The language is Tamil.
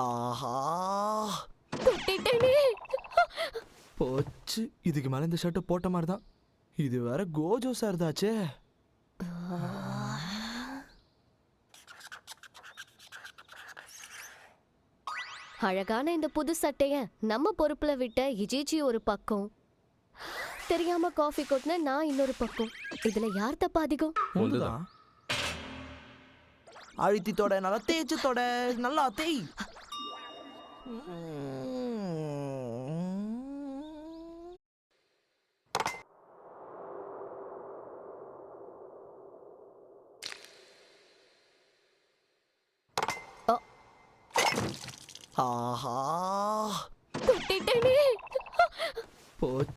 ஆஹா தொட்டிட்டேனே. போச்சு. இதுக்கு மேல இந்த ஷர்ட் போட்ட மாதிரி தான். இது வேற கோஜோ சார் தாச்சே. அழகான இந்த புது சட்டைய நம்ம பொறுப்புல விட்ட இஜிஜி ஒரு பக்கம், தெரியாம காஃபி கொட்டின நான் இன்னொரு பக்கம். இதுல யார் தப்பு அதிகம்? உண்டுதான். அழுத்தி தொட, நல்லா தேய்ச்சி தொட, நல்லா தேய். ஆஹா தொட்டிட்டேனே. போச்சு.